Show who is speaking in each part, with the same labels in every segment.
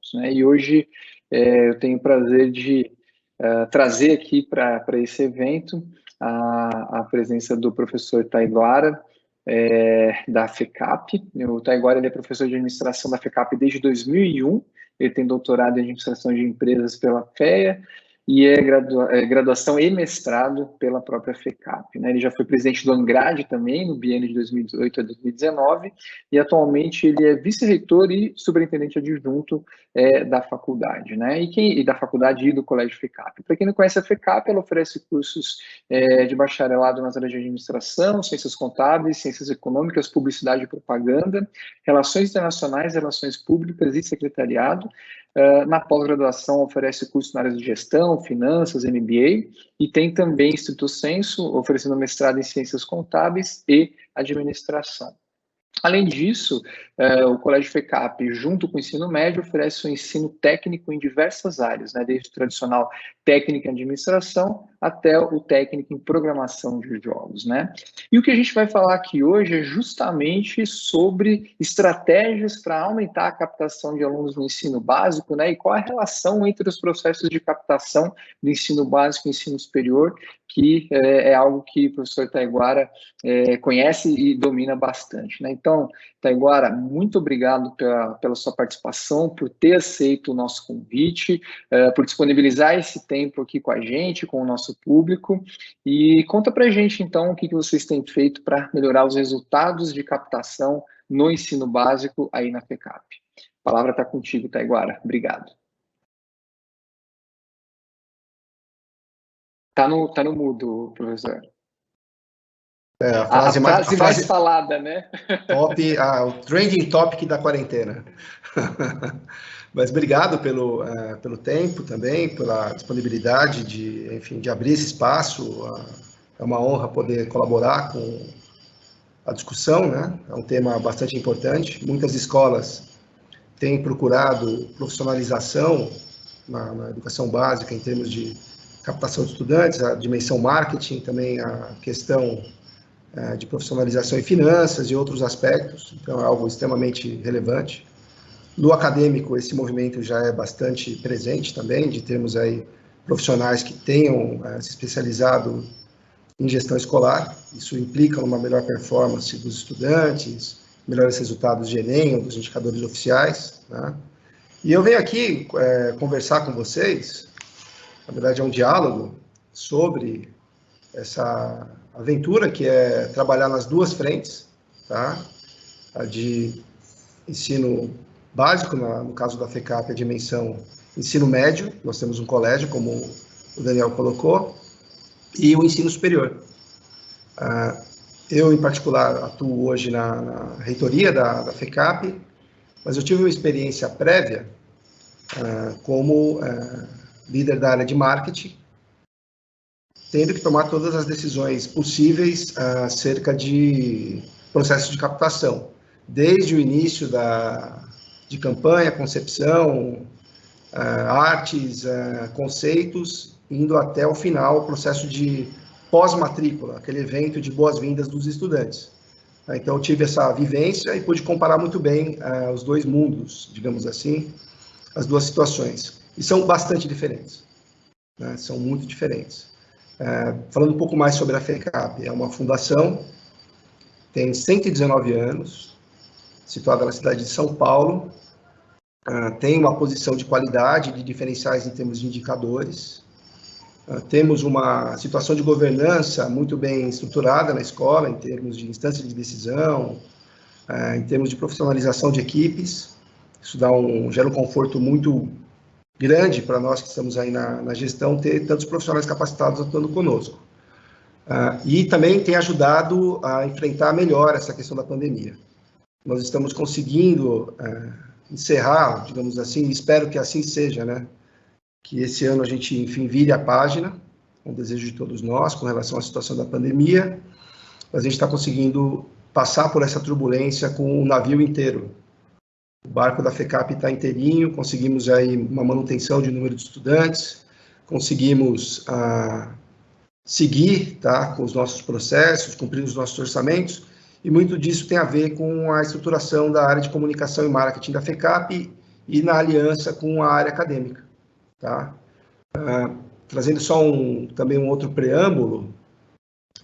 Speaker 1: juntos, né? E hoje eu tenho o prazer de trazer aqui para esse evento a presença do professor Taiguara, da FECAP. O Taiguara, ele é professor de administração da FECAP desde 2001, ele tem doutorado em administração de empresas pela FEA e graduação e mestrado pela própria FECAP, né? Ele já foi presidente do ANGRAD também, no biênio de 2018 a 2019, e atualmente ele é vice-reitor e superintendente adjunto da faculdade, né? E da faculdade e do Colégio FECAP. Para quem não conhece a FECAP, ela oferece cursos de bacharelado nas áreas de administração, ciências contábeis, ciências econômicas, publicidade e propaganda, relações internacionais, relações públicas e secretariado. Na pós-graduação oferece cursos na área de gestão, finanças, MBA, e tem também Instituto Senso, oferecendo mestrado em ciências contábeis e administração. Além disso, o Colégio FECAP, junto com o ensino médio, oferece um ensino técnico em diversas áreas, né? Desde o tradicional técnico em administração até o técnico em programação de jogos, né? E o que a gente vai falar aqui hoje é justamente sobre estratégias para aumentar a captação de alunos no ensino básico, né? E qual a relação entre os processos de captação do ensino básico e ensino superior, que é algo que o professor Taiguara conhece e domina bastante, né? Então, Taiguara, muito obrigado pela sua participação, por ter aceito o nosso convite, por disponibilizar esse tempo aqui com a gente, com o nosso público, e conta pra gente, então, o que vocês têm feito para melhorar os resultados de captação no ensino básico aí na FECAP. A palavra está contigo, Taiguara. Obrigado. Tá no mudo, professor. A frase mais falada, né?
Speaker 2: Top, o trending topic da quarentena. Mas obrigado pelo tempo também, pela disponibilidade de abrir esse espaço. É uma honra poder colaborar com a discussão, né? É um tema bastante importante. Muitas escolas têm procurado profissionalização na educação básica em termos de captação de estudantes, a dimensão marketing, também a questão de profissionalização em finanças e outros aspectos, então é algo extremamente relevante. No acadêmico, esse movimento já é bastante presente também, de termos aí profissionais que tenham se especializado em gestão escolar, isso implica uma melhor performance dos estudantes, melhores resultados de Enem, ou dos indicadores oficiais, né? E eu venho aqui conversar com vocês, na verdade é um diálogo sobre essa aventura que é trabalhar nas duas frentes, tá? A de ensino básico, no caso da FECAP, a dimensão ensino médio, nós temos um colégio, como o Daniel colocou, e o ensino superior. Eu, em particular, atuo hoje na reitoria da FECAP, mas eu tive uma experiência prévia como líder da área de marketing, tendo que tomar todas as decisões possíveis acerca de processo de captação, desde o início de campanha, concepção, artes, conceitos, indo até o final, o processo de pós-matrícula, aquele evento de boas-vindas dos estudantes. Então, eu tive essa vivência e pude comparar muito bem os dois mundos, digamos assim, as duas situações. E são bastante diferentes, né? São muito diferentes. Falando um pouco mais sobre a FECAP, é uma fundação, tem 119 anos, situada na cidade de São Paulo, tem uma posição de qualidade, de diferenciais em termos de indicadores, temos uma situação de governança muito bem estruturada na escola, em termos de instância de decisão, em termos de profissionalização de equipes, isso gera um conforto muito grande para nós que estamos aí na gestão, ter tantos profissionais capacitados atuando conosco. E também tem ajudado a enfrentar melhor essa questão da pandemia. Nós estamos conseguindo encerrar, digamos assim, espero que assim seja, né? Que esse ano a gente, enfim, vire a página, um desejo de todos nós, com relação à situação da pandemia, mas a gente está conseguindo passar por essa turbulência com o navio inteiro. O barco da FECAP está inteirinho, conseguimos aí uma manutenção de número de estudantes, conseguimos seguir, tá, com os nossos processos, cumprir os nossos orçamentos, e muito disso tem a ver com a estruturação da área de comunicação e marketing da FECAP e na aliança com a área acadêmica. Tá? Trazendo só também um outro preâmbulo,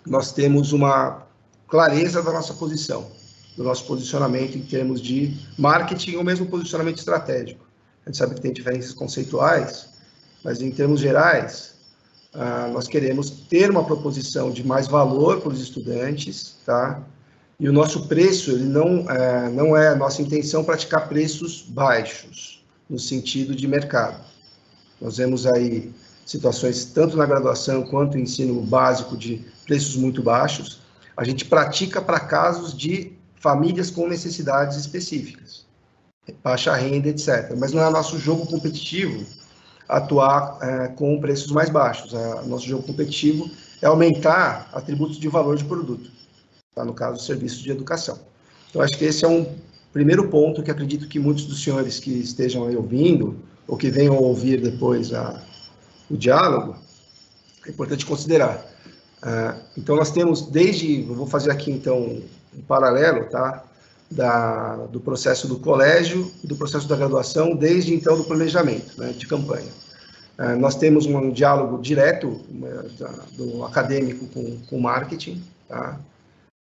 Speaker 2: nós temos uma clareza da nossa posição, do nosso posicionamento em termos de marketing ou mesmo posicionamento estratégico. A gente sabe que tem diferenças conceituais, mas em termos gerais, nós queremos ter uma proposição de mais valor para os estudantes, tá? E o nosso preço, ele não é a nossa intenção praticar preços baixos, no sentido de mercado. Nós vemos aí situações, tanto na graduação quanto no ensino básico, de preços muito baixos. A gente pratica para casos de famílias com necessidades específicas, baixa renda, etc. Mas não é nosso jogo competitivo atuar com preços mais baixos. Nosso jogo competitivo é aumentar atributos de valor de produto, tá? No caso, serviços de educação. Então, acho que esse é um primeiro ponto que acredito que muitos dos senhores que estejam aí ouvindo, ou que venham ouvir depois o diálogo, é importante considerar. Então, nós temos eu vou fazer aqui, então, um paralelo, tá? Do processo do colégio e do processo da graduação, desde, então, do planejamento, né, de campanha. Nós temos um diálogo direto do acadêmico com o marketing, tá?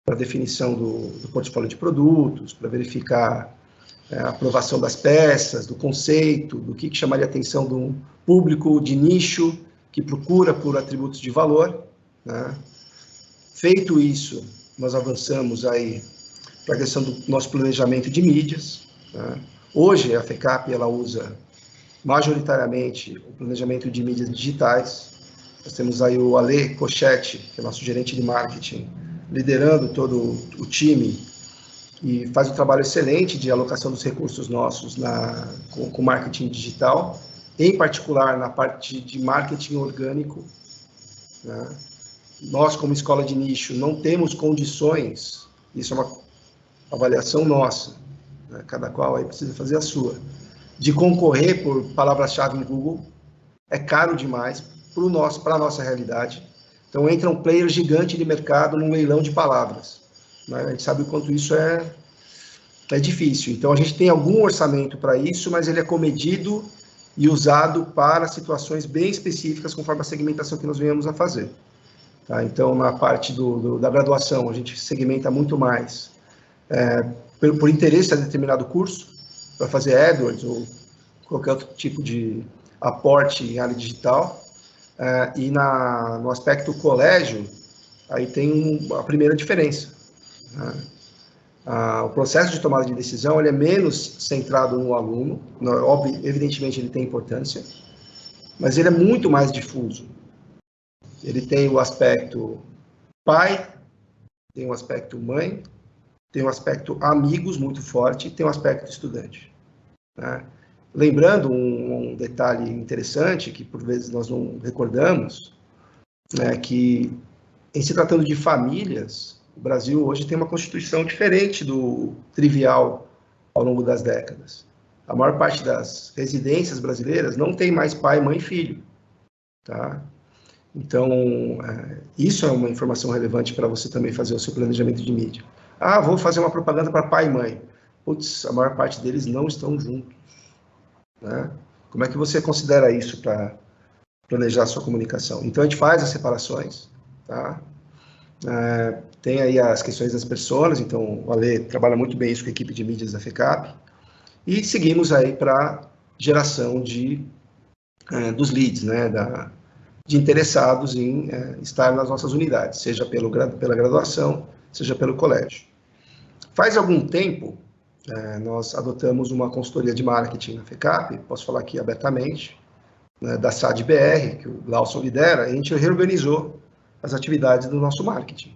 Speaker 2: Para definição do portfólio de produtos, para verificar a aprovação das peças, do conceito, do que chamaria a atenção de um público de nicho que procura por atributos de valor, né? Feito isso, nós avançamos aí para a questão do nosso planejamento de mídias, né? Hoje, a FECAP, ela usa majoritariamente o planejamento de mídias digitais. Nós temos aí o Ale Cochetti, que é nosso gerente de marketing, liderando todo o time e faz um trabalho excelente de alocação dos recursos nossos com marketing digital, em particular na parte de marketing orgânico, né? Nós, como escola de nicho, não temos condições, isso é uma avaliação nossa, né? Cada qual aí precisa fazer a sua, de concorrer por palavra-chave em Google. É caro demais para a nossa realidade. Então, entra um player gigante de mercado num leilão de palavras, né? A gente sabe o quanto isso é difícil. Então, a gente tem algum orçamento para isso, mas ele é comedido e usado para situações bem específicas, conforme a segmentação que nós venhamos a fazer. Tá? Então, na parte da graduação, a gente segmenta muito mais por interesse a determinado curso, para fazer AdWords ou qualquer outro tipo de aporte em área digital. E no aspecto colégio, aí tem a primeira diferença, né? O processo de tomada de decisão ele é menos centrado no aluno, evidentemente ele tem importância, mas ele é muito mais difuso. Ele tem o aspecto pai, tem o aspecto mãe, tem o aspecto amigos muito forte, e tem o aspecto estudante, né? Lembrando um detalhe interessante, que por vezes nós não recordamos, né, que em se tratando de famílias, o Brasil hoje tem uma constituição diferente do trivial ao longo das décadas. A maior parte das residências brasileiras não tem mais pai, mãe e filho, tá? Então, isso é uma informação relevante para você também fazer o seu planejamento de mídia. Vou fazer uma propaganda para pai e mãe. Putz, a maior parte deles não estão juntos, né? Como é que você considera isso para planejar a sua comunicação? Então, a gente faz as separações, tá? Tem aí as questões das pessoas, então o Ale trabalha muito bem isso com a equipe de mídias da FECAP, e seguimos aí para geração dos leads, né, de interessados em estar nas nossas unidades, seja pela graduação, seja pelo colégio. Faz algum tempo, nós adotamos uma consultoria de marketing na FECAP, posso falar aqui abertamente, né, da SAD-BR, que o Glauson lidera, e a gente reorganizou as atividades do nosso marketing.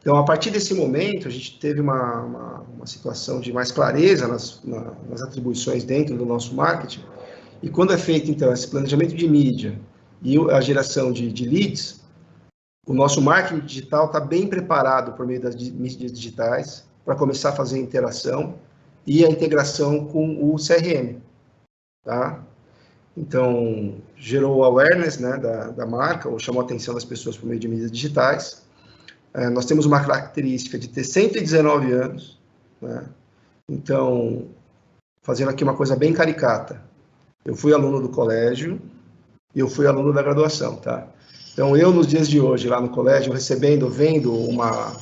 Speaker 2: Então, a partir desse momento, a gente teve uma situação de mais clareza nas atribuições dentro do nosso marketing, e quando é feito, então, esse planejamento de mídia e a geração de leads, o nosso marketing digital está bem preparado por meio das mídias digitais para começar a fazer a interação e a integração com o CRM, tá? Então, gerou awareness, né, da marca, ou chamou a atenção das pessoas por meio de mídias digitais. Nós temos uma característica de ter 119 anos, né? Então, fazendo aqui uma coisa bem caricata. Eu fui aluno do colégio e eu fui aluno da graduação, tá? Então, eu, nos dias de hoje, lá no colégio, vendo uma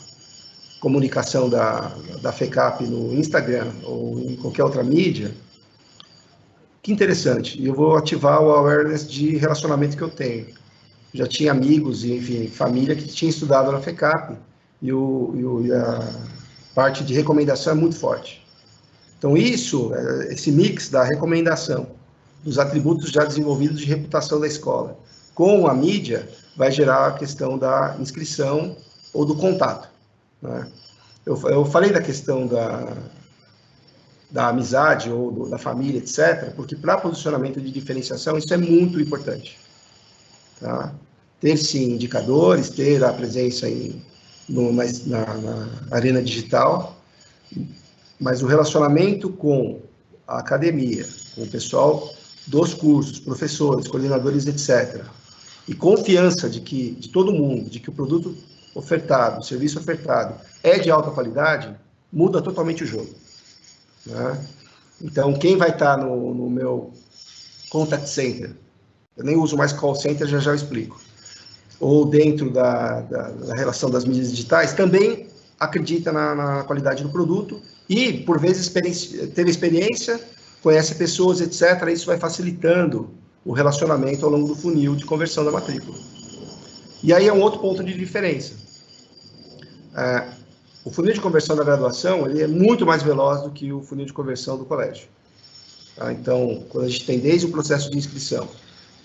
Speaker 2: comunicação da FECAP no Instagram ou em qualquer outra mídia, que interessante. E eu vou ativar o awareness de relacionamento que eu tenho. Já tinha amigos e, enfim, família que tinha estudado na FECAP e a parte de recomendação é muito forte. Então, esse mix da recomendação, dos atributos já desenvolvidos de reputação da escola, com a mídia, vai gerar a questão da inscrição ou do contato, né? Eu falei da questão da amizade ou da família, etc., porque para posicionamento de diferenciação isso é muito importante, tá? Ter, sim, indicadores, ter a presença na arena digital, mas o relacionamento com a academia, com o pessoal dos cursos, professores, coordenadores, etc., e confiança de todo mundo, de que o produto ofertado, o serviço ofertado é de alta qualidade, muda totalmente o jogo, né? Então, quem vai estar no meu contact center, eu nem uso mais call center, já eu explico, ou dentro da relação das mídias digitais, também acredita na qualidade do produto e, por vezes, teve experiência, conhece pessoas, etc., isso vai facilitando o relacionamento ao longo do funil de conversão da matrícula. E aí é um outro ponto de diferença. O funil de conversão da graduação ele é muito mais veloz do que o funil de conversão do colégio, tá? Então, quando a gente tem desde o processo de inscrição,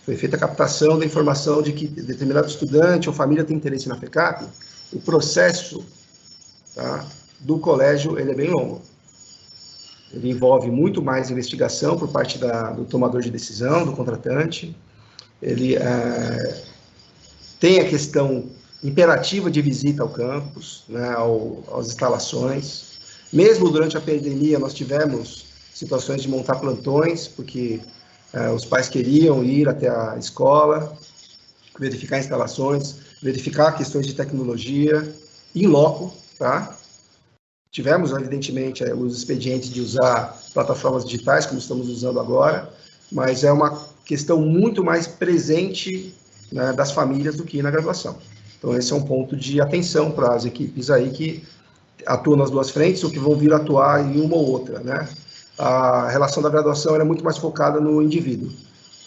Speaker 2: foi feita a captação da informação de que determinado estudante ou família tem interesse na FECAP, o processo, tá, do colégio ele é bem longo. Ele envolve muito mais investigação por parte do tomador de decisão, do contratante. Ele tem a questão imperativa de visita ao campus, né, às instalações. Mesmo durante a pandemia, nós tivemos situações de montar plantões, porque os pais queriam ir até a escola, verificar instalações, verificar questões de tecnologia, in loco, tá? Tivemos, evidentemente, os expedientes de usar plataformas digitais, como estamos usando agora, mas é uma questão muito mais presente, né, das famílias do que na graduação. Então, esse é um ponto de atenção para as equipes aí que atuam nas duas frentes ou que vão vir atuar em uma ou outra, né? A relação da graduação era muito mais focada no indivíduo.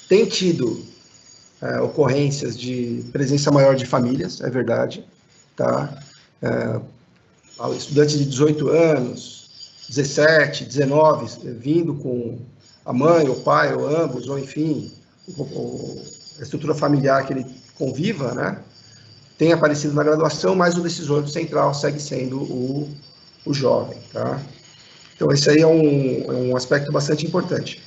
Speaker 2: Tem tido ocorrências de presença maior de famílias, é verdade, tá? Estudantes de 18 anos, 17, 19, vindo com a mãe, o pai, ou ambos, ou enfim, a estrutura familiar que ele conviva, né? Tem aparecido na graduação, mas o decisor central segue sendo o jovem, tá? Então, esse aí é um aspecto bastante importante.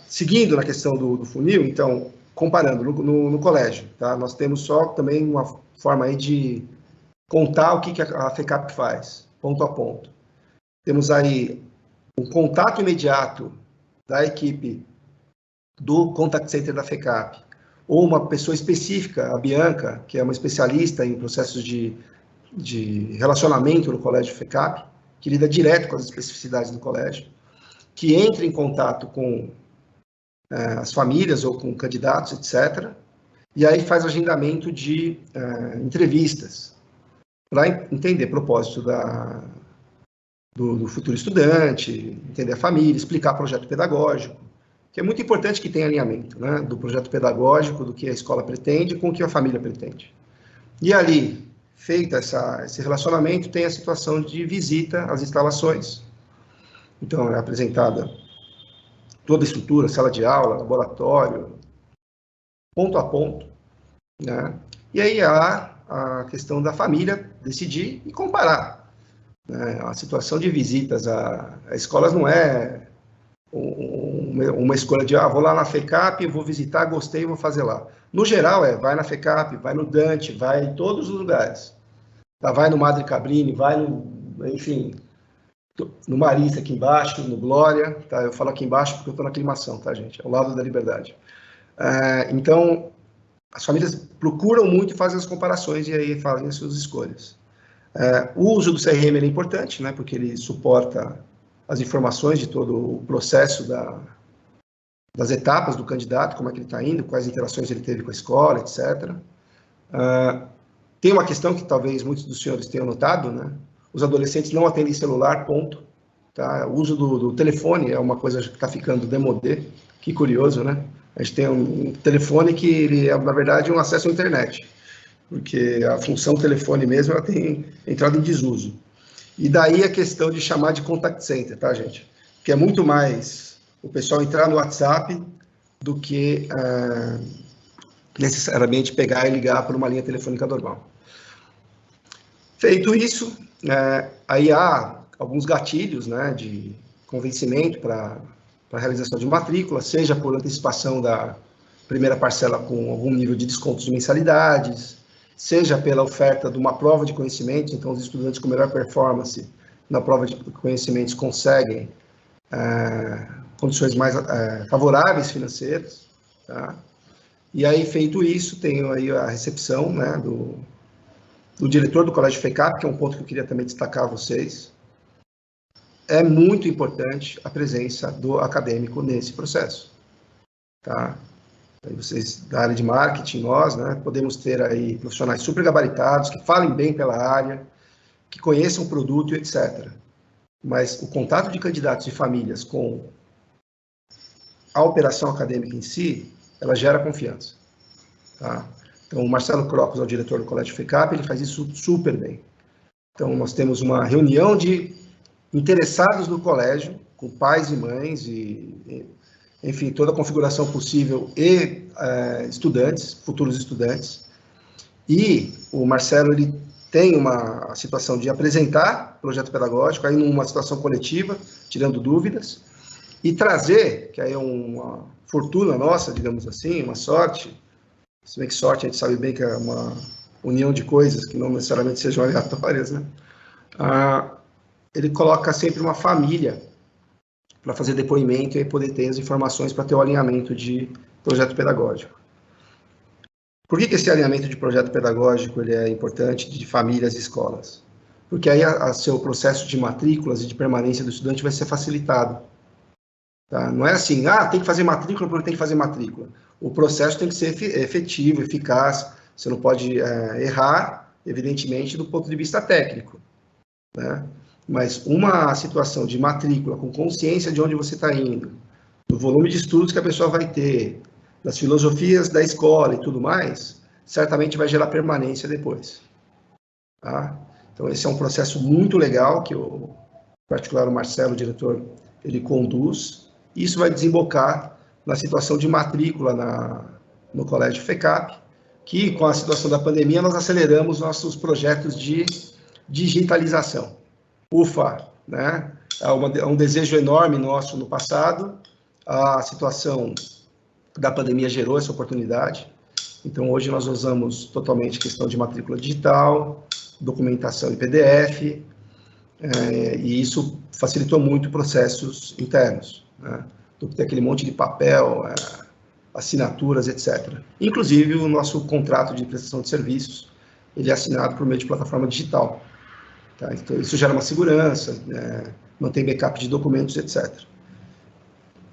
Speaker 2: Seguindo na questão do funil, então, comparando no colégio, tá? Nós temos só também uma forma aí de contar o que a FECAP faz, ponto a ponto. Temos aí um contato imediato da equipe do contact center da FECAP, ou uma pessoa específica, a Bianca, que é uma especialista em processos de relacionamento no colégio FECAP, que lida direto com as especificidades do colégio, que entra em contato com as famílias ou com candidatos, etc., e aí faz agendamento de entrevistas, para entender o propósito do futuro estudante, entender a família, explicar o projeto pedagógico, que é muito importante que tenha alinhamento, né, do projeto pedagógico, do que a escola pretende com o que a família pretende. E ali, feita esse relacionamento, tem a situação de visita às instalações. Então, é apresentada toda a estrutura, sala de aula, laboratório, ponto a ponto, né? E aí há a questão da família decidir e comparar, né? A situação de visitas a escolas não é uma escolha de, vou lá na FECAP, vou visitar, gostei, vou fazer lá. No geral, vai na FECAP, vai no Dante, vai em todos os lugares. Tá? Vai no Madre Cabrini, vai enfim, no Marista aqui embaixo, no Glória, tá? Eu falo aqui embaixo porque eu estou na aclimação, tá, gente? Ao lado da Liberdade. Então, as famílias procuram muito e fazem as comparações e aí fazem as suas escolhas. O uso do CRM é importante, né? Porque ele suporta as informações de todo o processo das etapas do candidato, como é que ele está indo, quais interações ele teve com a escola, etc. Tem uma questão que talvez muitos dos senhores tenham notado, né? Os adolescentes não atendem celular, ponto. Tá? O uso do telefone é uma coisa que está ficando demodé. Que curioso, né? A gente tem um telefone que ele é, na verdade, um acesso à internet, porque a função telefone mesmo, ela tem entrado em desuso. E daí a questão de chamar de contact center, tá, gente? Que é muito mais o pessoal entrar no WhatsApp do que necessariamente pegar e ligar por uma linha telefônica normal. Feito isso, aí há alguns gatilhos, né, de convencimento para a realização de matrícula, seja por antecipação da primeira parcela com algum nível de desconto de mensalidades, seja pela oferta de uma prova de conhecimentos, então os estudantes com melhor performance na prova de conhecimentos conseguem condições mais favoráveis financeiras, tá? E aí, feito isso, tem aí a recepção, né, do diretor do Colégio FECAP, que é um ponto que eu queria também destacar a vocês. É muito importante a presença do acadêmico nesse processo, tá? Aí vocês da área de marketing, nós, né, podemos ter aí profissionais super gabaritados, que falem bem pela área, que conheçam o produto, etc. Mas o contato de candidatos e famílias com a operação acadêmica em si, ela gera confiança, tá? Então, o Marcelo Crocos é o diretor do Colégio FECAP, ele faz isso super bem. Então, nós temos uma reunião de interessados no colégio, com pais e mães, enfim, toda a configuração possível, e estudantes, futuros estudantes. E o Marcelo, ele tem uma situação de apresentar projeto pedagógico, aí numa situação coletiva, tirando dúvidas, e trazer, que aí é uma fortuna nossa, digamos assim, uma sorte, se bem que sorte a gente sabe bem que é uma união de coisas que não necessariamente sejam aleatórias, né? Ele coloca sempre uma família para fazer depoimento e poder ter as informações para ter o alinhamento de projeto pedagógico. Por que esse alinhamento de projeto pedagógico ele é importante de famílias e escolas? Porque aí seu processo de matrículas e de permanência do estudante vai ser facilitado. Tá? Não é assim, tem que fazer matrícula porque tem que fazer matrícula. O processo tem que ser efetivo, eficaz, você não pode errar, evidentemente, do ponto de vista técnico, né? Mas uma situação de matrícula com consciência de onde você está indo, do volume de estudos que a pessoa vai ter, das filosofias da escola e tudo mais, certamente vai gerar permanência depois. Tá? Então, esse é um processo muito legal que, em particular, o Marcelo, o diretor, ele conduz. E isso vai desembocar na situação de matrícula no Colégio FECAP, que, com a situação da pandemia, nós aceleramos nossos projetos de digitalização. Ufa, né? É um desejo enorme nosso no passado, a situação da pandemia gerou essa oportunidade, então hoje nós usamos totalmente questão de matrícula digital, documentação em PDF, e isso facilitou muito processos internos, né? Do que ter aquele monte de papel, assinaturas, etc. Inclusive o nosso contrato de prestação de serviços, ele é assinado por meio de plataforma digital. Tá? Então, isso gera uma segurança, mantém backup de documentos, etc.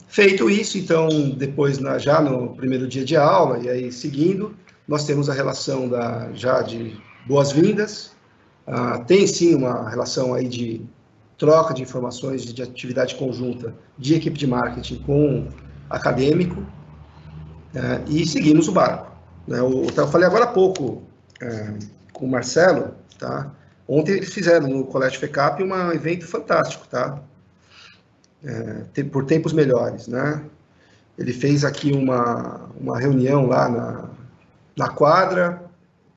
Speaker 2: Feito isso, então, depois, já no primeiro dia de aula, e aí seguindo, nós temos a relação já de boas-vindas, tem sim uma relação aí de troca de informações, de atividade conjunta de equipe de marketing com acadêmico, e seguimos o barco. Né? Eu falei agora há pouco com o Marcelo, tá? Ontem eles fizeram no Colégio FECAP um evento fantástico, tá? Por tempos melhores, né? Ele fez aqui uma reunião lá na quadra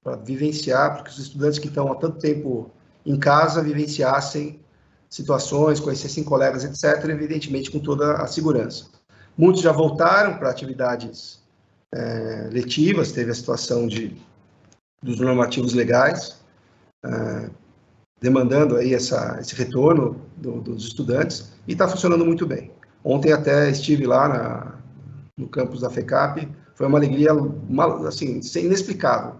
Speaker 2: para vivenciar, porque os estudantes que estão há tanto tempo em casa vivenciassem situações, conhecessem colegas, etc., evidentemente com toda a segurança. Muitos já voltaram para atividades letivas, teve a situação dos normativos legais, demandando aí esse retorno dos estudantes, e está funcionando muito bem. Ontem até estive lá no campus da FECAP, foi uma alegria, assim, inexplicável.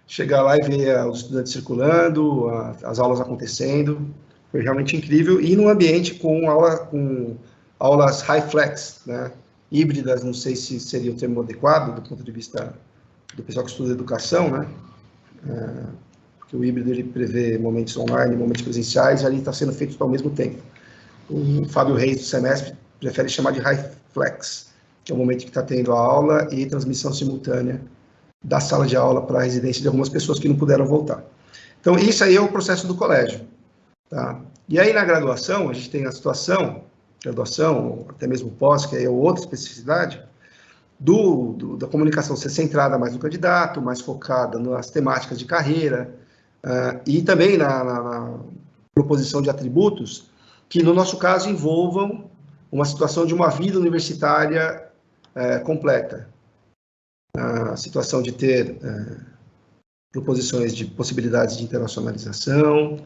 Speaker 2: Chegar lá e ver os estudantes circulando, as aulas acontecendo, Foi realmente incrível, e num ambiente com aulas high flex, né? Híbridas, não sei se seria o termo adequado do ponto de vista do pessoal que estuda educação, né? Porque o híbrido ele prevê momentos online, momentos presenciais, e ali está sendo feito ao mesmo tempo. O Fábio Reis, do semestre, prefere chamar de high flex, que é o momento que está tendo a aula e transmissão simultânea da sala de aula para a residência de algumas pessoas que não puderam voltar. Então, isso aí é o processo do colégio. Tá? E aí, na graduação, a gente tem a situação, graduação, até mesmo pós, que é outra especificidade, da comunicação ser centrada mais no candidato, mais focada nas temáticas de carreira, e também na proposição de atributos que, no nosso caso, envolvam uma situação de uma vida universitária completa. A situação de ter proposições de possibilidades de internacionalização,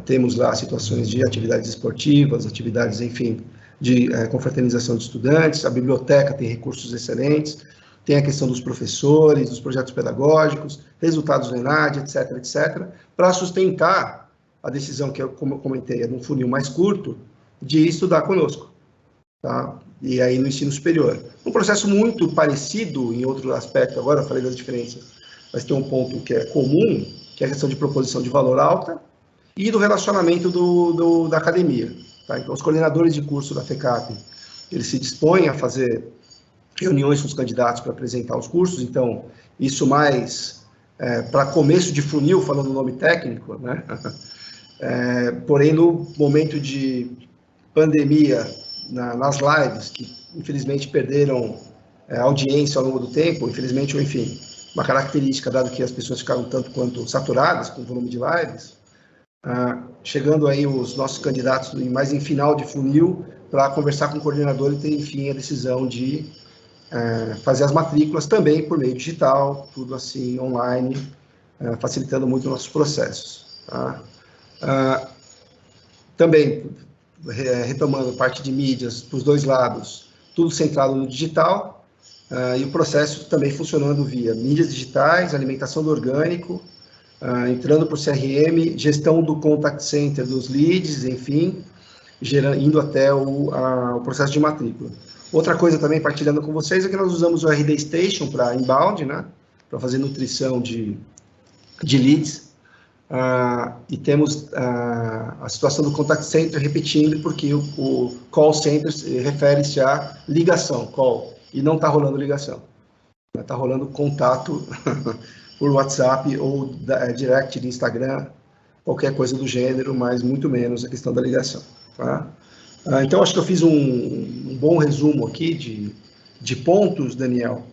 Speaker 2: temos lá situações de atividades esportivas, atividades, enfim, de confraternização de estudantes, a biblioteca tem recursos excelentes, tem a questão dos professores, dos projetos pedagógicos, resultados do ENAD, etc., etc., para sustentar a decisão que, como eu comentei, é num funil mais curto, de estudar conosco, tá? E aí no ensino superior. Um processo muito parecido em outro aspecto, agora eu falei das diferenças, mas tem um ponto que é comum, que é a questão de proposição de valor alta e do relacionamento da academia. Tá? Então, os coordenadores de curso da FECAP, eles se dispõem a fazer reuniões com os candidatos para apresentar os cursos, então, isso mais para começo de funil, falando o nome técnico, né? Porém, no momento de pandemia, nas lives, que infelizmente perderam audiência ao longo do tempo, infelizmente, ou enfim, uma característica, dado que as pessoas ficaram tanto quanto saturadas com o volume de lives, chegando aí os nossos candidatos mais em final de funil, para conversar com o coordenador e ter, enfim, a decisão de fazer as matrículas também por meio digital, tudo assim, online, facilitando muito nossos processos. Tá? Também, retomando parte de mídias para os dois lados, tudo centrado no digital, e o processo também funcionando via mídias digitais, alimentação do orgânico, entrando por CRM, gestão do contact center, dos leads, enfim, indo até o processo de matrícula. Outra coisa também, partilhando com vocês, é que nós usamos o RD Station para inbound, né, para fazer nutrição de leads, e temos a situação do contact center repetindo, porque o call center refere-se à ligação, call, e não está rolando ligação. Está rolando contato por WhatsApp ou direct de Instagram, qualquer coisa do gênero, mas muito menos a questão da ligação. Tá? Então, acho que eu fiz um bom resumo aqui de pontos, Daniel,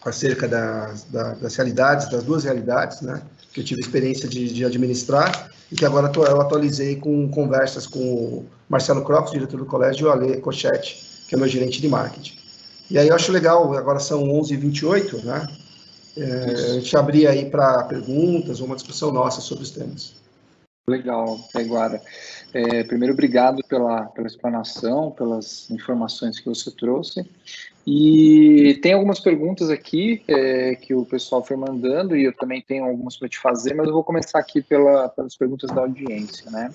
Speaker 2: acerca das realidades, das duas realidades, né, que eu tive experiência de administrar, e que agora eu atualizei com conversas com o Marcelo Crocos, diretor do colégio, e o Ale Cochetti, que é meu gerente de marketing. E aí eu acho legal, agora são 11h28, né, a gente abrir aí para perguntas ou uma discussão nossa sobre os temas.
Speaker 1: Legal, Taiguara. Primeiro, obrigado pela explanação, pelas informações que você trouxe. E tem algumas perguntas aqui que o pessoal foi mandando, e eu também tenho algumas para te fazer, mas eu vou começar aqui pelas perguntas da audiência, né?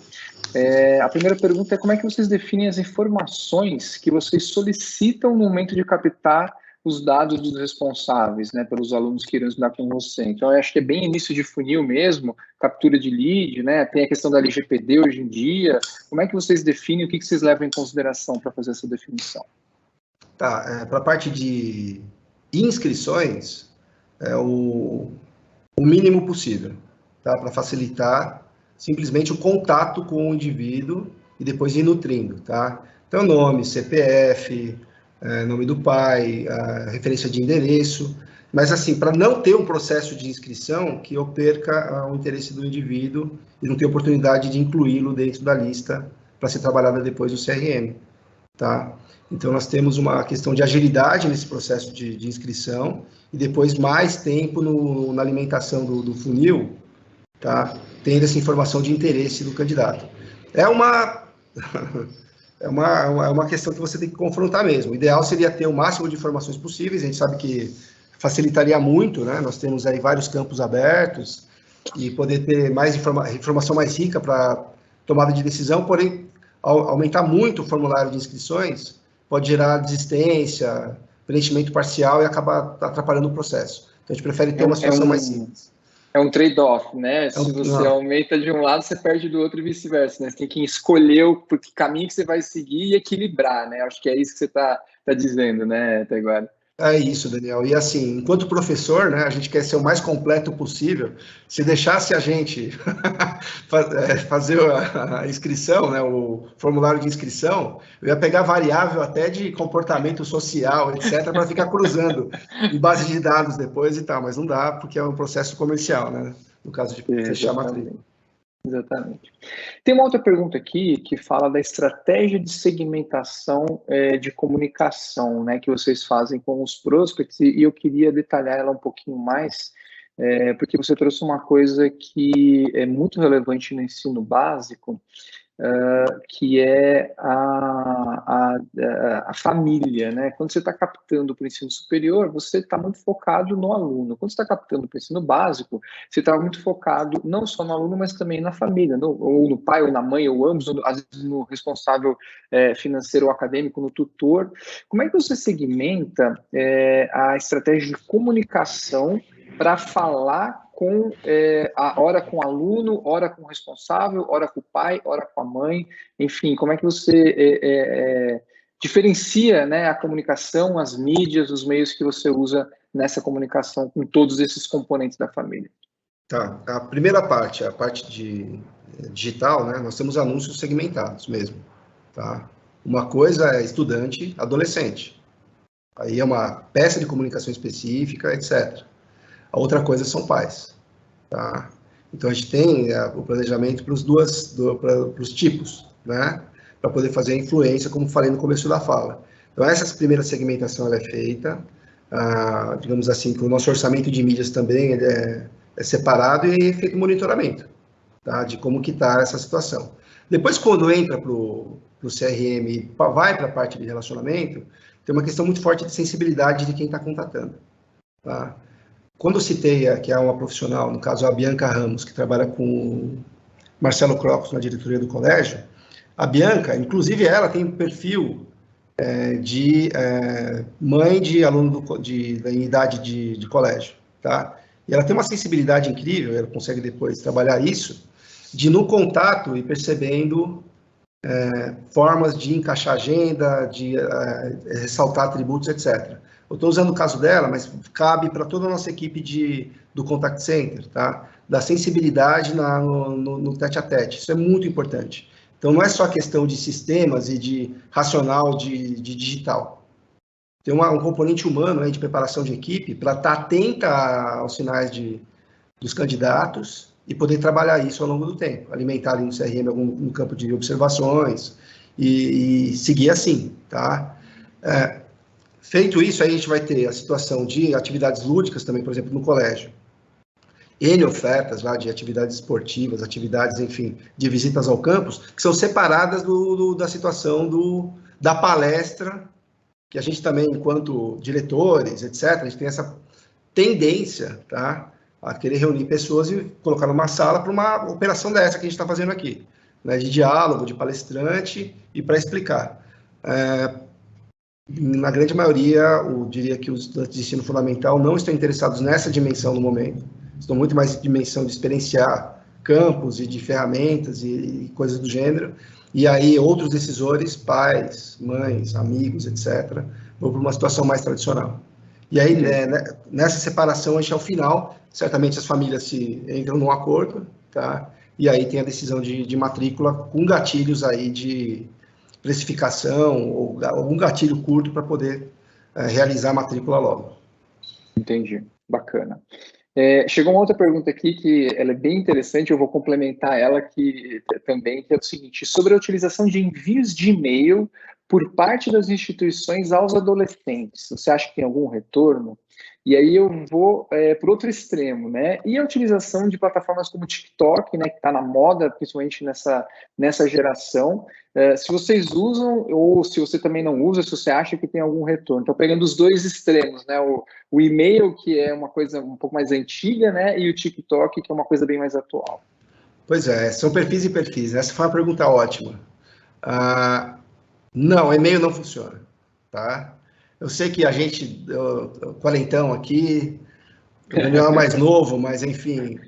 Speaker 1: A primeira pergunta é: como é que vocês definem as informações que vocês solicitam no momento de captar os dados dos responsáveis, né, pelos alunos que irão estudar com você? Então, eu acho que é bem início de funil mesmo, captura de lead, né, tem a questão da LGPD hoje em dia. Como é que vocês definem, o que vocês levam em consideração para fazer essa definição?
Speaker 2: Tá, para a parte de inscrições, o mínimo possível, tá, para facilitar simplesmente o contato com o indivíduo e depois ir nutrindo, tá? Então, nome, CPF, nome do pai, referência de endereço, mas assim, para não ter um processo de inscrição que eu perca o interesse do indivíduo e não ter oportunidade de incluí-lo dentro da lista para ser trabalhada depois no CRM, tá? Então, nós temos uma questão de agilidade nesse processo de inscrição e depois mais tempo na alimentação do funil, tá? Tendo essa informação de interesse do candidato. É uma questão que você tem que confrontar mesmo. O ideal seria ter o máximo de informações possíveis, a gente sabe que facilitaria muito, né? Nós temos aí vários campos abertos e poder ter mais informação mais rica para tomada de decisão, porém, ao aumentar muito o formulário de inscrições, pode gerar desistência, preenchimento parcial e acabar atrapalhando o processo. Então, a gente prefere ter uma situação mais simples.
Speaker 1: É um trade-off, né? Se você aumenta de um lado, você perde do outro e vice-versa, né? Você tem que escolher o caminho que você vai seguir e equilibrar, né? Acho que é isso que você tá dizendo, né, Taiguara?
Speaker 2: É isso, Daniel. E assim, enquanto professor, né, a gente quer ser o mais completo possível. Se deixasse a gente fazer a inscrição, né, o formulário de inscrição, eu ia pegar variável até de comportamento social, etc., para ficar cruzando em base de dados depois e tal, mas não dá, porque é um processo comercial, né, no caso de fechar a matrícula.
Speaker 1: Exatamente. Tem uma outra pergunta aqui que fala da estratégia de segmentação de comunicação, né, que vocês fazem com os prospects, e eu queria detalhar ela um pouquinho mais, porque você trouxe uma coisa que é muito relevante no ensino básico, que é a família, né? Quando você está captando para o ensino superior, você está muito focado no aluno. Quando você está captando para o ensino básico, você está muito focado não só no aluno, mas também na família, ou no pai, ou na mãe, ou ambos, ou, às vezes no responsável financeiro ou acadêmico, no tutor. Como é que você segmenta a estratégia de comunicação para falar com a hora com o aluno, hora com o responsável, hora com o pai, hora com a mãe, enfim, como é que você diferencia, né, a comunicação, as mídias, os meios que você usa nessa comunicação com todos esses componentes da família?
Speaker 2: Tá, a primeira parte, a parte de digital, né, nós temos anúncios segmentados mesmo, tá? Uma coisa é estudante, adolescente, aí é uma peça de comunicação específica, etc. A outra coisa são pais, tá? Então, a gente tem o planejamento para os tipos, né? Para poder fazer a influência, como falei no começo da fala. Então, essa primeira segmentação ela é feita, digamos assim, que o nosso orçamento de mídias também é separado e é feito monitoramento, tá? De como que está essa situação. Depois, quando entra para o CRM e vai para a parte de relacionamento, tem uma questão muito forte de sensibilidade de quem está contatando, tá? Quando eu citei que é uma profissional, no caso a Bianca Ramos, que trabalha com o Marcelo Crocos na diretoria do colégio, a Bianca, inclusive ela tem um perfil de mãe de aluno da idade de colégio, tá? E ela tem uma sensibilidade incrível, ela consegue depois trabalhar isso, de no contato e percebendo formas de encaixar agenda, de ressaltar atributos, etc. Eu estou usando o caso dela, mas cabe para toda a nossa equipe do Contact Center, tá? Da sensibilidade no tete-a-tete. Isso é muito importante. Então, não é só questão de sistemas e de racional de digital. Tem um componente humano aí de preparação de equipe para estar atenta aos sinais dos candidatos e poder trabalhar isso ao longo do tempo. Alimentar ali no CRM no campo de observações e seguir assim, tá? Feito isso, aí a gente vai ter a situação de atividades lúdicas também, por exemplo, no colégio. N ofertas lá de atividades esportivas, atividades, enfim, de visitas ao campus, que são separadas da situação da palestra, que a gente também, enquanto diretores, etc., a gente tem essa tendência, tá, a querer reunir pessoas e colocar numa sala para uma operação dessa que a gente está fazendo aqui, né, de diálogo, de palestrante e para explicar. Na grande maioria, eu diria que os estudantes de ensino fundamental não estão interessados nessa dimensão no momento, estão muito mais em dimensão de experienciar campos e de ferramentas e coisas do gênero, e aí outros decisores, pais, mães, amigos, etc., vão para uma situação mais tradicional. E aí, nessa separação, a gente, ao final, certamente as famílias entram num acordo, tá? E aí tem a decisão de matrícula com gatilhos aí de precificação ou algum gatilho curto para poder realizar a matrícula logo.
Speaker 1: Entendi, bacana. Chegou uma outra pergunta aqui que ela é bem interessante, eu vou complementar ela também, que é o seguinte: sobre a utilização de envios de e-mail por parte das instituições aos adolescentes, você acha que tem algum retorno? E aí eu vou para o outro extremo, né? E a utilização de plataformas como o TikTok, né, que está na moda, principalmente nessa geração, se vocês usam ou se você também não usa, se você acha que tem algum retorno. Então, pegando os dois extremos, né? O e-mail, que é uma coisa um pouco mais antiga, né? E o TikTok, que é uma coisa bem mais atual.
Speaker 2: Pois é, são perfis e perfis. Essa foi uma pergunta ótima. Não, e-mail não funciona, tá? Eu sei que a gente, o quarentão aqui, o Daniel é mais novo, mas enfim,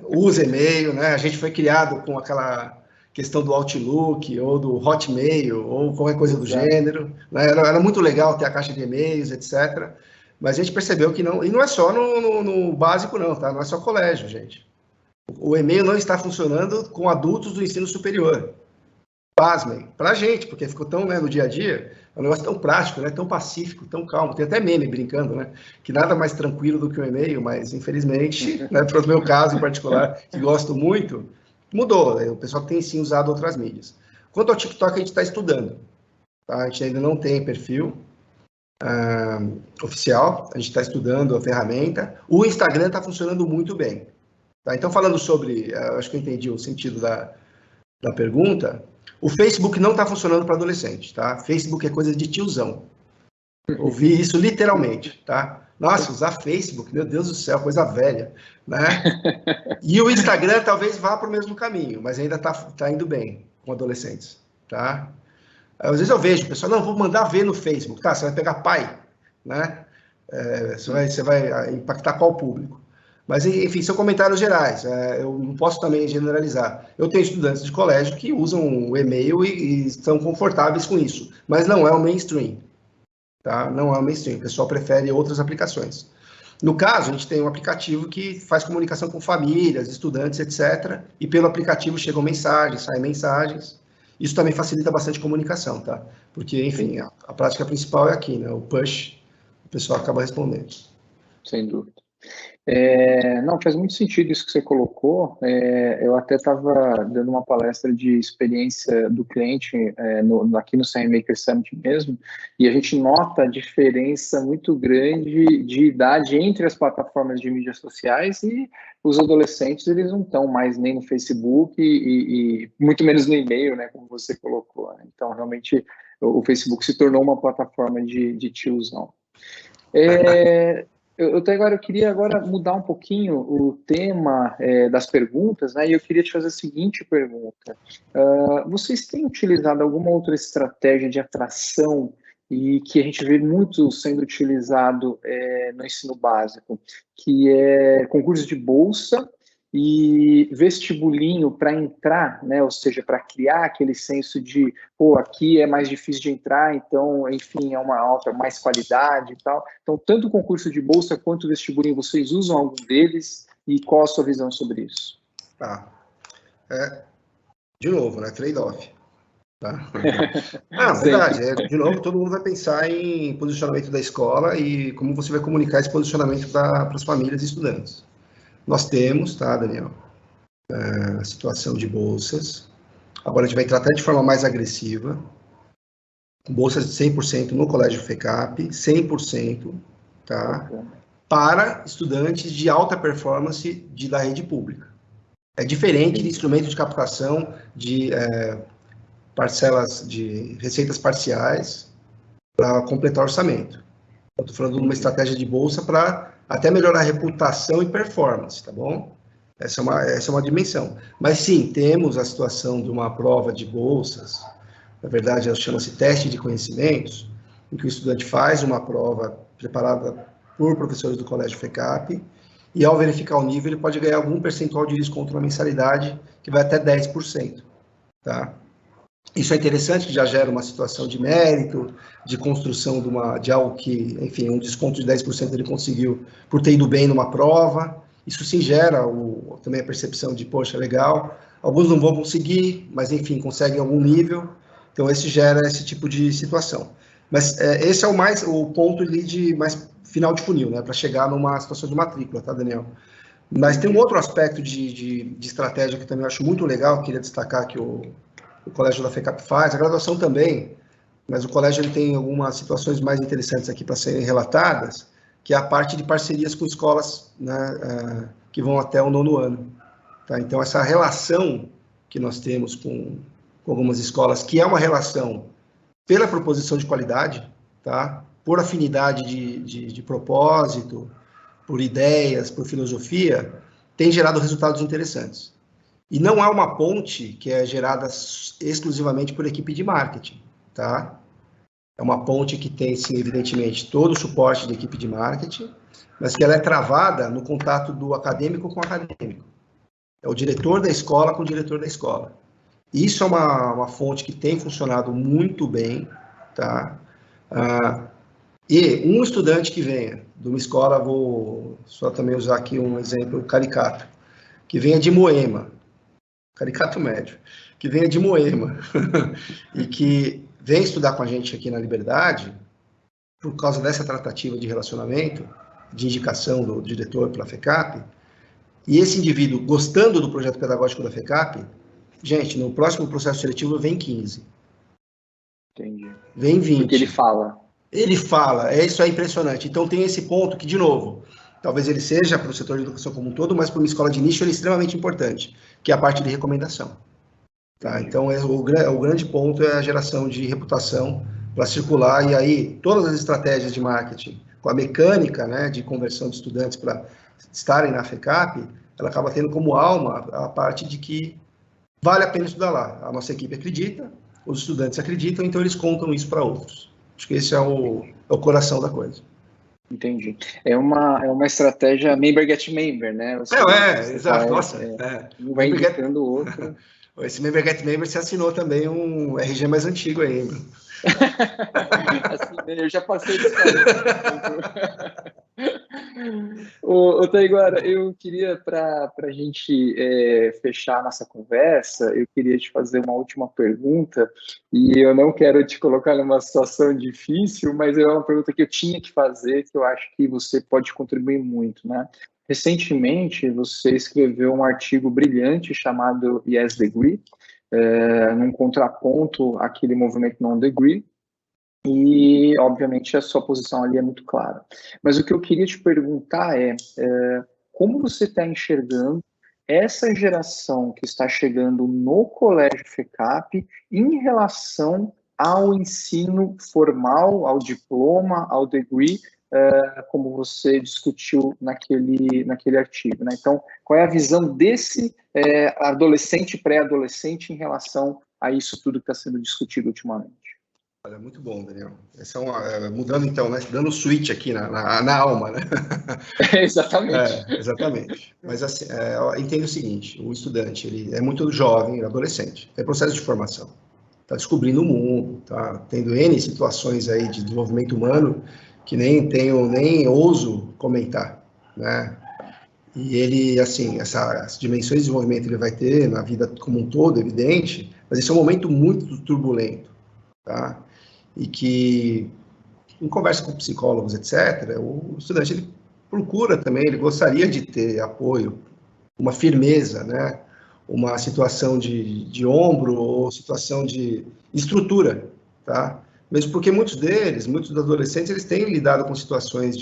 Speaker 2: usa e-mail, né? A gente foi criado com aquela questão do Outlook, ou do Hotmail, ou qualquer coisa do gênero, né? Era muito legal ter a caixa de e-mails, etc. Mas a gente percebeu que não, e não é só no básico não, tá? Não é só colégio, gente. O e-mail não está funcionando com adultos do ensino superior. Pasmem, para a gente, porque ficou tão, né, no dia a dia, é um negócio tão prático, né, tão pacífico, tão calmo. Tem até meme brincando, né, que nada mais tranquilo do que um e-mail, mas infelizmente, né, para o meu caso em particular, que gosto muito, mudou. Né, o pessoal tem sim usado outras mídias. Quanto ao TikTok, a gente está estudando. Tá? A gente ainda não tem perfil oficial, a gente está estudando a ferramenta. O Instagram está funcionando muito bem. Tá? Então, falando sobre, acho que eu entendi o sentido da pergunta. O Facebook não está funcionando para adolescente, tá? Facebook é coisa de tiozão. Ouvi isso literalmente, tá? Nossa, usar Facebook, meu Deus do céu, coisa velha, né? E o Instagram talvez vá para o mesmo caminho, mas ainda tá indo bem com adolescentes, tá? Às vezes eu vejo, o pessoal, não, vou mandar ver no Facebook, tá? Você vai pegar pai, né? Você vai impactar qual público? Mas, enfim, são comentários gerais. Eu não posso também generalizar. Eu tenho estudantes de colégio que usam o e-mail e estão confortáveis com isso, mas não é o mainstream. Tá? Não é o mainstream. O pessoal prefere outras aplicações. No caso, a gente tem um aplicativo que faz comunicação com famílias, estudantes, etc. E pelo aplicativo chegam mensagens, saem mensagens. Isso também facilita bastante a comunicação, tá? Porque, enfim, a prática principal é aqui, né? O push, o pessoal acaba respondendo.
Speaker 1: Sem dúvida. Não, faz muito sentido isso que você colocou. Eu até estava dando uma palestra de experiência do cliente aqui no CRM Maker Summit mesmo, e a gente nota a diferença muito grande de idade entre as plataformas de mídias sociais, e os adolescentes, eles não estão mais nem no Facebook e muito menos no e-mail, né, como você colocou. Né? Então, realmente, o Facebook se tornou uma plataforma de tiozão. Eu queria agora mudar um pouquinho o tema das perguntas, né? E eu queria te fazer a seguinte pergunta. Vocês têm utilizado alguma outra estratégia de atração e que a gente vê muito sendo utilizado no ensino básico, que é concurso de bolsa e vestibulinho para entrar, né? Ou seja, para criar aquele senso de, pô, aqui é mais difícil de entrar, então, enfim, é uma alta, mais qualidade e tal. Então, tanto o concurso de bolsa quanto o vestibulinho, vocês usam algum deles? E qual a sua visão sobre isso?
Speaker 2: Tá. De novo, né? Trade-off. Tá? Não, verdade. De novo, todo mundo vai pensar em posicionamento da escola e como você vai comunicar esse posicionamento para as famílias e estudantes. Nós temos, tá, Daniel, a situação de bolsas. Agora a gente vai tratar de forma mais agressiva, com bolsas de 100% no Colégio FECAP, 100%, tá, para estudantes de alta performance da rede pública. É diferente de instrumento de captação de parcelas de receitas parciais para completar o orçamento. Eu estou falando de uma estratégia de bolsa para até melhorar a reputação e performance, tá bom? Essa é uma dimensão. Mas sim, temos a situação de uma prova de bolsas, na verdade, ela chama-se teste de conhecimentos, em que o estudante faz uma prova preparada por professores do Colégio FECAP, e ao verificar o nível, ele pode ganhar algum percentual de desconto na mensalidade, que vai até 10%, tá? Isso é interessante, que já gera uma situação de mérito, de construção de algo que, enfim, um desconto de 10% ele conseguiu por ter ido bem numa prova. Isso sim gera também a percepção de, poxa, legal. Alguns não vão conseguir, mas, enfim, conseguem algum nível. Então, esse gera esse tipo de situação. Mas esse é o ponto ali de mais final de funil, né, para chegar numa situação de matrícula, tá, Daniel? Mas tem um outro aspecto de estratégia que também eu acho muito legal, queria destacar que o colégio da FECAP faz, a graduação também, mas o colégio ele tem algumas situações mais interessantes aqui para serem relatadas, que é a parte de parcerias com escolas, né, que vão até o 9º ano. Tá? Então, essa relação que nós temos com algumas escolas, que é uma relação pela proposição de qualidade, tá? Por afinidade de propósito, por ideias, por filosofia, tem gerado resultados interessantes. E não há uma ponte que é gerada exclusivamente por equipe de marketing, tá? É uma ponte que tem, sim, evidentemente, todo o suporte da equipe de marketing, mas que ela é travada no contato do acadêmico com o acadêmico. É o diretor da escola com o diretor da escola. Isso é uma fonte que tem funcionado muito bem, tá? E um estudante que venha de uma escola, vou só também usar aqui um exemplo caricato, que venha de Moema, caricato médio, que venha de Moema e que vem estudar com a gente aqui na Liberdade, por causa dessa tratativa de relacionamento, de indicação do diretor pela FECAP, e esse indivíduo gostando do projeto pedagógico da FECAP, gente, no próximo processo seletivo vem 15.
Speaker 1: Entendi.
Speaker 2: Vem 20.
Speaker 1: Porque ele fala.
Speaker 2: Ele fala, isso é impressionante. Então tem esse ponto que, de novo, talvez ele seja para o setor de educação como um todo, mas para uma escola de nicho ele é extremamente importante, que é a parte de recomendação. Tá? Então o grande ponto é a geração de reputação para circular, e aí todas as estratégias de marketing, com a mecânica, né, de conversão de estudantes para estarem na FECAP, ela acaba tendo como alma a parte de que vale a pena estudar lá. A nossa equipe acredita, os estudantes acreditam, então eles contam isso para outros. Acho que esse é o coração da coisa.
Speaker 1: Entendi. É uma estratégia member get member, né? Você
Speaker 2: Exato. Nossa,
Speaker 1: um vai indicando o outro.
Speaker 2: Esse member get member, você assinou também um RG mais antigo aí, Bruno.
Speaker 1: Assim, eu já passei disso aí. Ô, Taiguara, eu queria, para a gente fechar nossa conversa, eu queria te fazer uma última pergunta, e eu não quero te colocar numa situação difícil, mas é uma pergunta que eu tinha que fazer, que eu acho que você pode contribuir muito, né? Recentemente, você escreveu um artigo brilhante chamado Yes Degree, num contraponto àquele movimento Non-Degree, e, obviamente, a sua posição ali é muito clara. Mas o que eu queria te perguntar como você está enxergando essa geração que está chegando no Colégio FECAP em relação ao ensino formal, ao diploma, ao degree, como você discutiu naquele artigo, né? Então, qual é a visão desse adolescente, pré-adolescente em relação a isso tudo que está sendo discutido ultimamente?
Speaker 2: Olha, muito bom, Daniel. Essa mudando então, né? Dando switch aqui na alma, né?
Speaker 1: Exatamente.
Speaker 2: Exatamente. Mas assim, entendo o seguinte: o estudante ele é muito jovem, adolescente, tem processo de formação, está descobrindo o mundo, está tendo N situações aí de desenvolvimento humano que nem ouso comentar, né? E ele, assim, essas dimensões de desenvolvimento ele vai ter na vida como um todo, evidente, mas esse é um momento muito turbulento, tá? E que, em conversa com psicólogos, etc., o estudante ele procura também, ele gostaria de ter apoio, uma firmeza, né? Uma situação de ombro ou situação de estrutura, tá? Mesmo porque muitos dos adolescentes, eles têm lidado com situações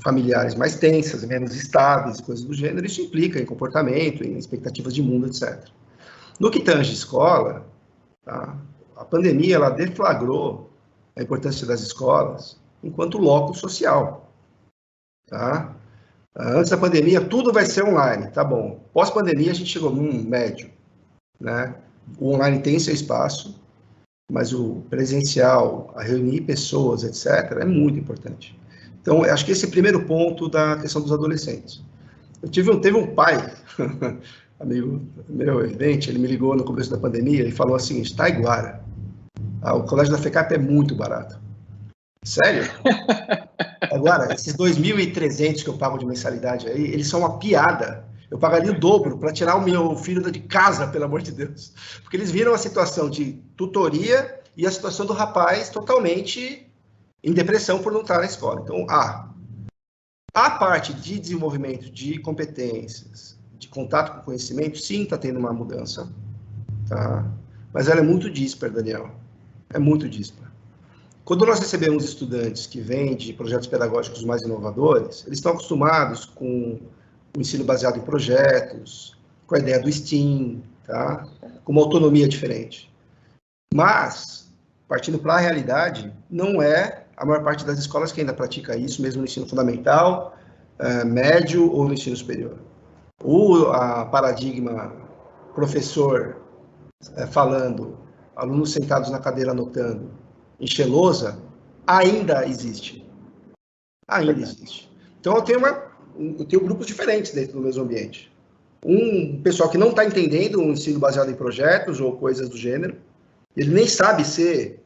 Speaker 2: familiares mais tensas, menos estáveis, coisas do gênero, isso implica em comportamento, em expectativas de mundo, etc. No que tange escola, tá? A pandemia ela deflagrou a importância das escolas enquanto locus social, tá? Antes da pandemia, tudo vai ser online, tá bom. Pós-pandemia, a gente chegou num médio, né? O online tem seu espaço, mas o presencial, a reunir pessoas, etc., é muito importante. Então, acho que esse é o primeiro ponto da questão dos adolescentes. Teve um pai, amigo meu, evidente, ele me ligou no começo da pandemia e falou assim: Taiguara, o colégio da FECAP é muito barato. Sério? Agora, esses 2.300 que eu pago de mensalidade aí, eles são uma piada. Eu pagaria o dobro para tirar o meu filho de casa, pelo amor de Deus. Porque eles viram a situação de tutoria e a situação do rapaz totalmente em depressão por não estar na escola. Então, a parte de desenvolvimento de competências, de contato com conhecimento, sim, está tendo uma mudança, tá? Mas ela é muito díspara, Daniel. É muito díspara. Quando nós recebemos estudantes que vêm de projetos pedagógicos mais inovadores, eles estão acostumados com o ensino baseado em projetos, com a ideia do STEAM, tá? Com uma autonomia diferente. Mas, partindo para a realidade, não é a maior parte das escolas que ainda pratica isso, mesmo no ensino fundamental, médio ou no ensino superior. a paradigma professor falando, alunos sentados na cadeira anotando, em Xelosa, ainda existe. Ainda existe. Então, eu tenho grupos diferentes dentro do mesmo ambiente. Um pessoal que não está entendendo o ensino baseado em projetos ou coisas do gênero, ele nem sabe ser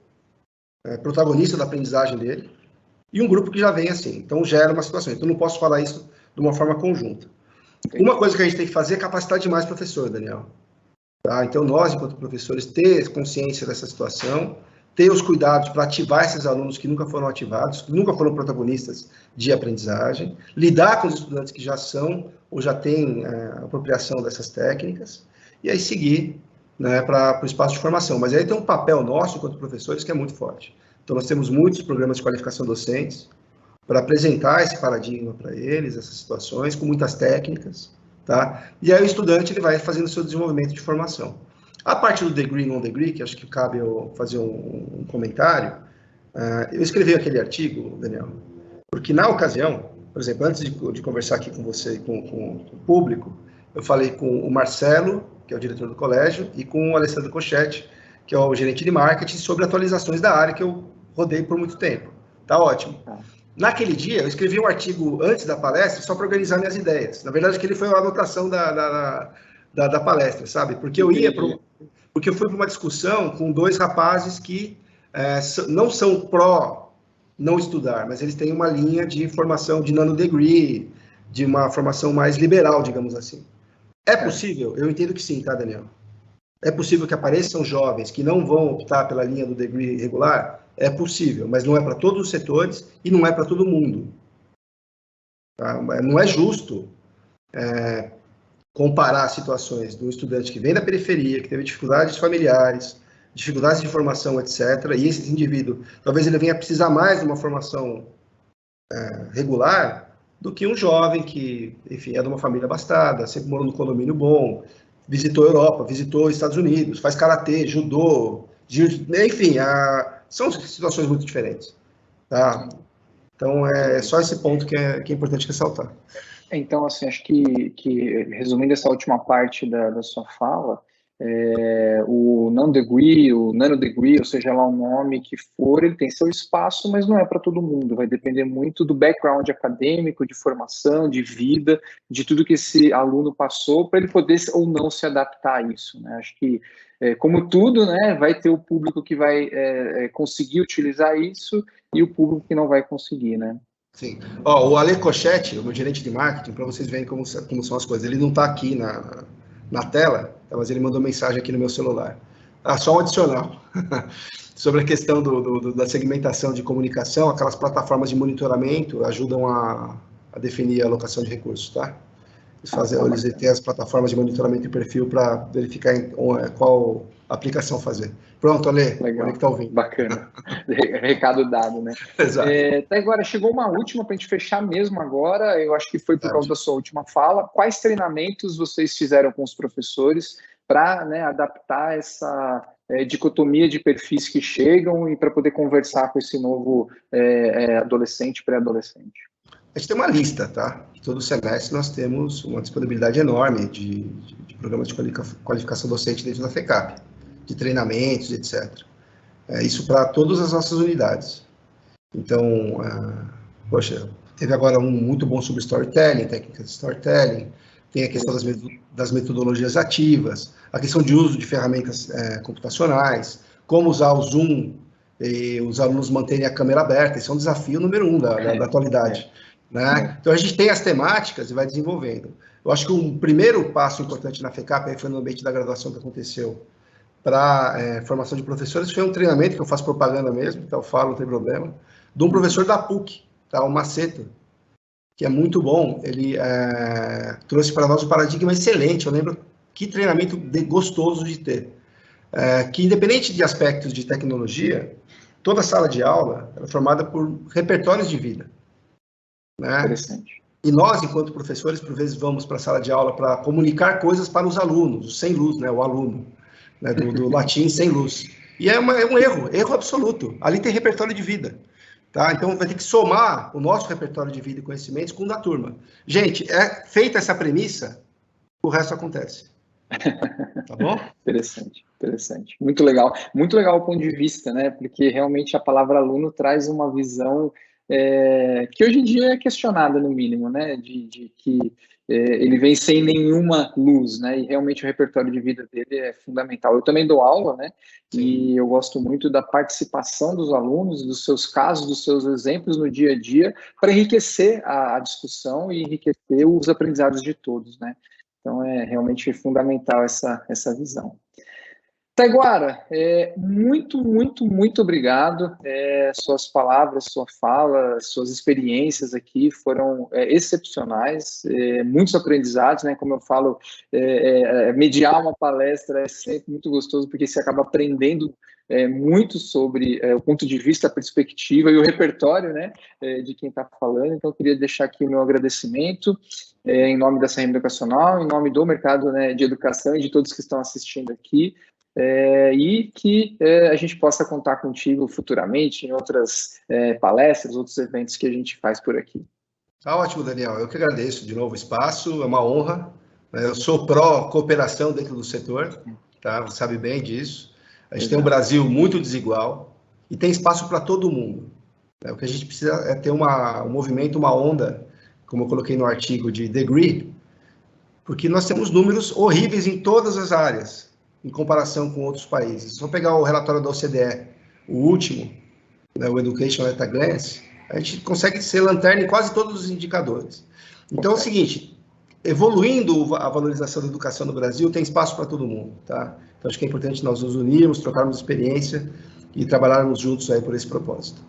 Speaker 2: protagonista da aprendizagem dele, e um grupo que já vem assim. Então, gera uma situação. Então, não posso falar isso de uma forma conjunta. Uma coisa que a gente tem que fazer é capacitar demais o professor, Daniel. Tá? Então, nós, enquanto professores, ter consciência dessa situação, ter os cuidados para ativar esses alunos que nunca foram ativados, que nunca foram protagonistas de aprendizagem, lidar com os estudantes que já são ou já têm apropriação dessas técnicas, e aí seguir, né, para o espaço de formação. Mas aí tem um papel nosso, enquanto professores, que é muito forte. Então, nós temos muitos programas de qualificação docentes para apresentar esse paradigma para eles, essas situações, com muitas técnicas, tá? E aí o estudante ele vai fazendo o seu desenvolvimento de formação. A parte do degree e non-degree, que acho que cabe eu fazer um comentário, eu escrevi aquele artigo, Daniel, porque na ocasião, por exemplo, antes de conversar aqui com você e com o público, eu falei com o Marcelo, que é o diretor do colégio, e com o Alessandro Cochetti, que é o gerente de marketing, sobre atualizações da área que eu rodei por muito tempo. Tá ótimo. Naquele dia, eu escrevi um artigo antes da palestra só para organizar minhas ideias. Na verdade, aquele foi a anotação da palestra, sabe? Porque eu fui para uma discussão com dois rapazes que não são pró não estudar, mas eles têm uma linha de formação de nano-degree, de uma formação mais liberal, digamos assim. É possível? Eu entendo que sim, tá, Daniel? É possível que apareçam jovens que não vão optar pela linha do degree regular? É possível, mas não é para todos os setores e não é para todo mundo. Tá? Não é justo comparar situações do estudante que vem da periferia, que teve dificuldades familiares, dificuldades de formação, etc., e esse indivíduo, talvez ele venha precisar mais de uma formação regular do que um jovem que, enfim, é de uma família abastada, sempre morou num condomínio bom, visitou a Europa, visitou os Estados Unidos, faz karatê, judô, enfim, são situações muito diferentes. Tá? Então, é só esse ponto que é importante ressaltar.
Speaker 1: Então, assim, acho que resumindo essa última parte da sua fala, o non-degree, o nano-degree, ou seja lá o nome que for, ele tem seu espaço, mas não é para todo mundo, vai depender muito do background acadêmico, de formação, de vida, de tudo que esse aluno passou, para ele poder ou não se adaptar a isso, né? Acho que, como tudo, né, vai ter o público que vai conseguir utilizar isso e o público que não vai conseguir, né?
Speaker 2: Sim. O Ale Cochetti, o meu gerente de marketing, para vocês verem como são as coisas, ele não está aqui na tela, mas ele mandou mensagem aqui no meu celular. Só um adicional. Sobre a questão da segmentação de comunicação, aquelas plataformas de monitoramento ajudam a definir a alocação de recursos, tá? Eles têm as plataformas de monitoramento de perfil para verificar qual aplicação fazer. Pronto, Ale,
Speaker 1: legal,
Speaker 2: ele que está ouvindo.
Speaker 1: Bacana. Recado dado, né?
Speaker 2: Exato.
Speaker 1: Até agora, chegou uma última para a gente fechar mesmo agora, eu acho que foi por causa da sua última fala. Quais treinamentos vocês fizeram com os professores para, né, adaptar essa dicotomia de perfis que chegam e para poder conversar com esse novo adolescente, pré-adolescente?
Speaker 2: A gente tem uma lista, tá? Todo semestre nós temos uma disponibilidade enorme de programas de qualificação docente dentro da FECAP, de treinamentos, etc. Isso para todas as nossas unidades. Então, poxa, teve agora um muito bom sobre storytelling, técnicas de storytelling, tem a questão das metodologias ativas, a questão de uso de ferramentas computacionais, como usar o Zoom e os alunos manterem a câmera aberta. Esse é um desafio número 1 da atualidade. Né? Então, a gente tem as temáticas e vai desenvolvendo. Eu acho que um primeiro passo importante na FECAP, aí foi no ambiente da graduação que aconteceu, para formação de professores, foi um treinamento, que eu faço propaganda mesmo, então eu falo, não tem problema, de um professor da PUC, tá? O Maceto, que é muito bom. Ele trouxe para nós um paradigma excelente. Eu lembro que treinamento gostoso de ter. Que, independente de aspectos de tecnologia, toda sala de aula é formada por repertórios de vida. Né?
Speaker 1: Interessante.
Speaker 2: E nós, enquanto professores, por vezes vamos para a sala de aula para comunicar coisas para os alunos, o sem luz, né? O aluno, né? do latim sem luz. E é um erro absoluto. Ali tem repertório de vida. Tá? Então, vai ter que somar o nosso repertório de vida e conhecimentos com o da turma. Gente, feita essa premissa, o resto acontece. Tá bom?
Speaker 1: Interessante, interessante. Muito legal o ponto de vista, né? Porque realmente a palavra aluno traz uma visão que hoje em dia é questionada, no mínimo, né? De que ele vem sem nenhuma luz, né? E realmente o repertório de vida dele é fundamental. Eu também dou aula, né?
Speaker 2: Sim.
Speaker 1: E eu gosto muito da participação dos alunos, dos seus casos, dos seus exemplos no dia a dia, para enriquecer a discussão e enriquecer os aprendizados de todos, né? Então, é realmente fundamental essa visão. Taiguara, muito obrigado. Suas palavras, sua fala, suas experiências aqui foram excepcionais, muitos aprendizados, né? Como eu falo, mediar uma palestra é sempre muito gostoso, porque você acaba aprendendo muito sobre o ponto de vista, a perspectiva e o repertório, né, de quem está falando. Então, eu queria deixar aqui o meu agradecimento em nome da CRM Educacional, em nome do mercado, né, de educação e de todos que estão assistindo aqui. E que a gente possa contar contigo futuramente em outras palestras, outros eventos que a gente faz por aqui.
Speaker 2: Tá ótimo, Daniel. Eu que agradeço de novo o espaço, é uma honra. Eu sou pró-cooperação dentro do setor, tá? Você sabe bem disso. A gente tem um Brasil muito desigual e tem espaço para todo mundo. O que a gente precisa é ter um movimento, uma onda, como eu coloquei no artigo, de degree, porque nós temos números horríveis em todas as áreas, em comparação com outros países. Só pegar o relatório da OCDE, o último, né, o Education at a Glance, a gente consegue ser lanterna em quase todos os indicadores. Então, é o seguinte, evoluindo a valorização da educação no Brasil, tem espaço para todo mundo, tá? Então, acho que é importante nós nos unirmos, trocarmos experiência e trabalharmos juntos aí por esse propósito.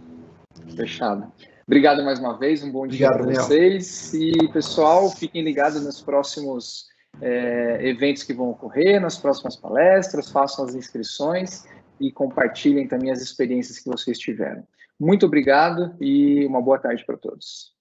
Speaker 1: Fechado. Obrigado mais uma vez, um bom dia para vocês. E, pessoal, fiquem ligados nos próximos eventos que vão ocorrer, nas próximas palestras, façam as inscrições e compartilhem também as experiências que vocês tiveram. Muito obrigado e uma boa tarde para todos.